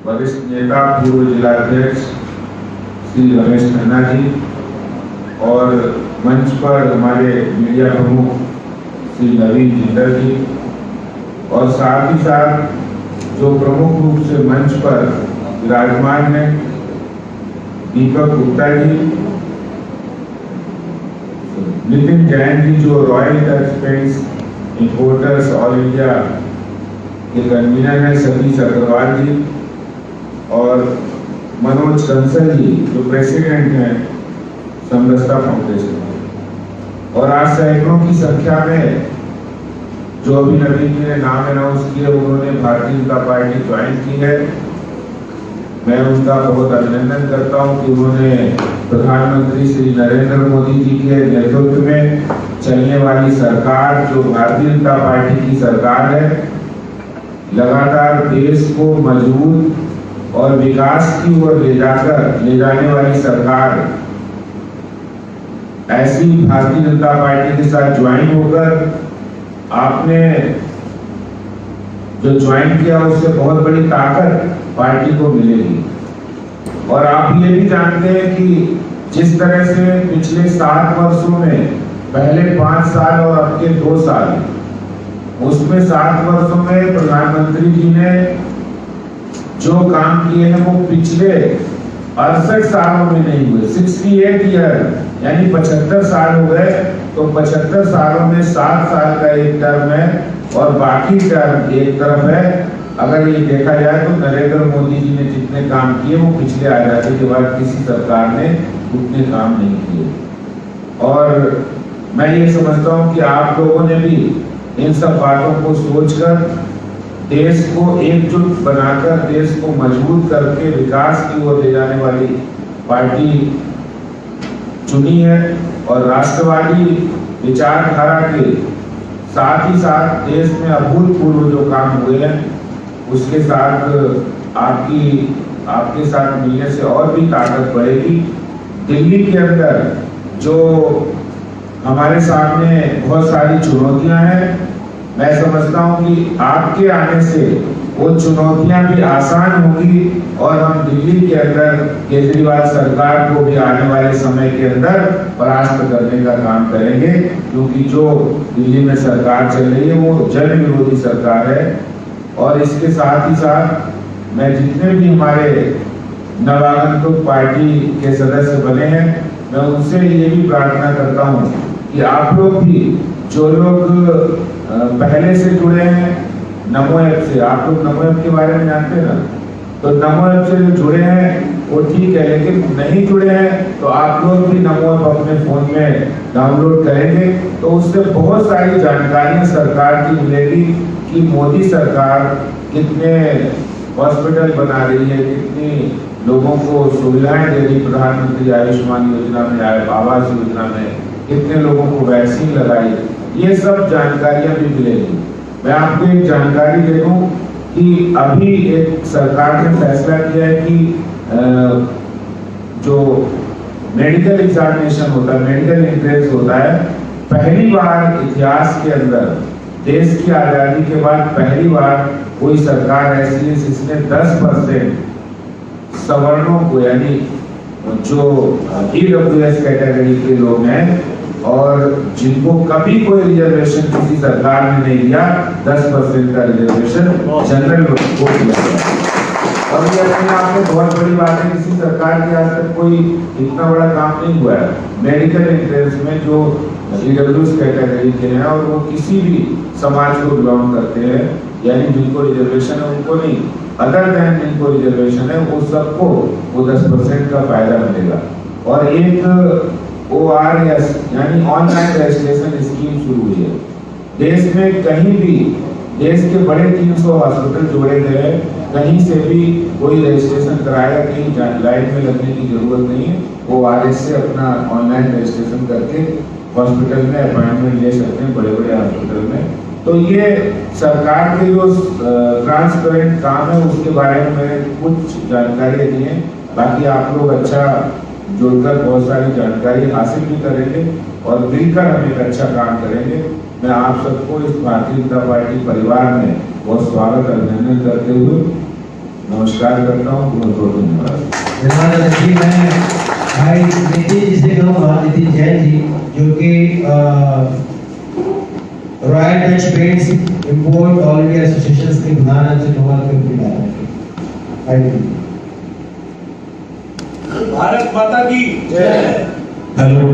वरिष्ठ नेता पूर्व जिलाध्यक्ष श्री रमेश खन्ना जी और मंच पर हमारे मीडिया प्रमुख श्री नवीन जिंदल जी और साथ ही साथ जो प्रमुख रूप से मंच पर विराजमान है दीपक गुप्ता जी, नितिन जैन जी जो royal touch paints importers all India के कन्वीनर हैं, सतीश अग्रवाल जी और मनोज कंसल जी जो प्रेसिडेंट हैं समरसता फाउंडेशन। और आज सैकड़ों की संख्या में जो अभी नवीन जी ने नाम अनाउंस किए उन्होंने भारतीय जनता पार्टी ज्वाइन की है। मैं उनका बहुत अभिनंदन करता हूं कि उन्होंने प्रधानमंत्री श्री नरेंद्र मोदी जी के नेतृत्व में चलने वाली सरकार जो भारतीय जनता पार्टी की सरकार है, लगातार देश को मजबूत और विकास की ओर ले जाने वाली सरकार, ऐसी भारतीय जनता पार्टी के साथ ज्वाइन होकर आपने जो ज्वाइन किया उससे बहुत बड़ी ताकत पार्टी को मिलेगी। और आप ये भी जानते हैं कि जिस तरह से पिछले 7 वर्षों में पहले 5 साल और अब के 2 साल, उसमें 7 वर्षों में प्रधानमंत्री जी ने जो काम किए हैं वो पिछले 68 सालों में नहीं हुए। 68 ईयर यानी 75 साल हो गए, तो 75 सालों में 7 साल का एक टर्म है और बाकी टर्म एक तरफ है। अगर ये देखा जाए तो नरेंद्र मोदी जी ने जितने काम किए वो पिछले आजादी के बाद किसी सरकार ने उतने काम नहीं किए। और मैं ये समझता हूँ कि आप लोगों ने भी इन सब बातों को सोचकर देश को एकजुट बनाकर देश को मजबूत करके विकास की ओर ले जाने वाली पार्टी चुनी है। और राष्ट्रवादी विचारधारा के साथ ही साथ देश में अभूतपूर्व जो काम हुए हैं उसके साथ आपके साथ मिलने से और भी ताकत बढ़ेगी। दिल्ली के अंदर जो हमारे सामने बहुत सारी चुनौतियां हैं, मैं समझता हूं कि आपके आने से वो चुनौतियां भी आसान होगी और हम दिल्ली के अंदर केजरीवाल सरकार को भी आने वाले समय के अंदर परास्त करने का काम करेंगे, क्योंकि जो दिल्ली में सरकार चल रही है वो जन विरोधी सरकार है। और इसके साथ ही साथ मैं जितने भी हमारे नवागंतुक पार्टी के सदस्य बने हैं, मैं उनसे ये भी प्रार्थना करता हूँ कि आप लोग भी जो लोग पहले से जुड़े हैं नमो ऐप से, आप लोग नमो ऐप के बारे में जानते हैं ना, तो नमो ऐप से जो जुड़े हैं वो ठीक है, लेकिन नहीं जुड़े हैं तो आप लोग भी नमो ऐप अपने फोन में डाउनलोड करेंगे तो उससे बहुत सारी जानकारियां सरकार की मिलेगी कि मोदी सरकार कितने हॉस्पिटल बना रही है, कितनी लोगों को सुविधाएं दे रही, प्रधानमंत्री आयुष्मान योजना में, आवास योजना में कितने लोगों को वैक्सीन लगाई, ये सब जानकारियां भी मिलेगी। मैं आपको एक जानकारी दे दूं कि अभी एक सरकार ने फैसला किया है कि जो मेडिकल एग्जामिनेशन होता है, मेडिकल एंट्रेंस होता है, पहली बार इतिहास के अंदर देश की आजादी के बाद पहली बार कोई सरकार ऐसी है जिसने 10% सवर्णों को, यानी जो EWS कैटेगरी के लोग हैं और जिनको कभी कोई रिजर्वेशन किसी सरकार ने नहीं दिया, 10% का रिजर्वेशन जनरल को दिया गया। और ये अपने आप में बहुत बड़ी बात है, किसी सरकार के आज तक कोई इतना बड़ा काम नहीं हुआ है। मेडिकल एंट्रेंस में जो EWS कैटेगरी के हैं और वो किसी भी समाज को बिलोंग करते हैं, यानी जिनको रिजर्वेशन है उनको नहीं, अदर देन जिनको रिजर्वेशन है वो सबको वो 10% का फायदा मिलेगा। और एक ORS यानी ऑनलाइन रजिस्ट्रेशन स्कीम शुरू हुई है देश में। कहीं भी देश के बड़े 300 हॉस्पिटल जोड़े गए, कहीं से भी कोई रजिस्ट्रेशन कराएगा, कहीं लाइन में लगने की जरूरत नहीं है। ORS से अपना ऑनलाइन रजिस्ट्रेशन करके हॉस्पिटल में अपॉइंटमेंट ले सकते हैं, बड़े बड़े हॉस्पिटल में। तो ये सरकार के जो ट्रांसपेरेंट काम है उसके बारे में मैंने कुछ जानकारी दी है। बाकी आप लोग अच्छा जुड़कर बहुत सारी जानकारी हासिल भी करेंगे और मिलकर हम एक अच्छा काम करेंगे। मैं आप सबको इस भारतीय जनता पार्टी परिवार में बहुत स्वागत अभिनंदन करते हुए नमस्कार करता हूँ। बहुत बहुत धन्यवाद। धन्यवाद जी। मैं भाई नितिन जी से कहूँगा, नितिन जैन जी, जो कि royal Dutch paints import all India association के प्रधान से नोबल के उपलब्ध है। भारत माता की हेलो।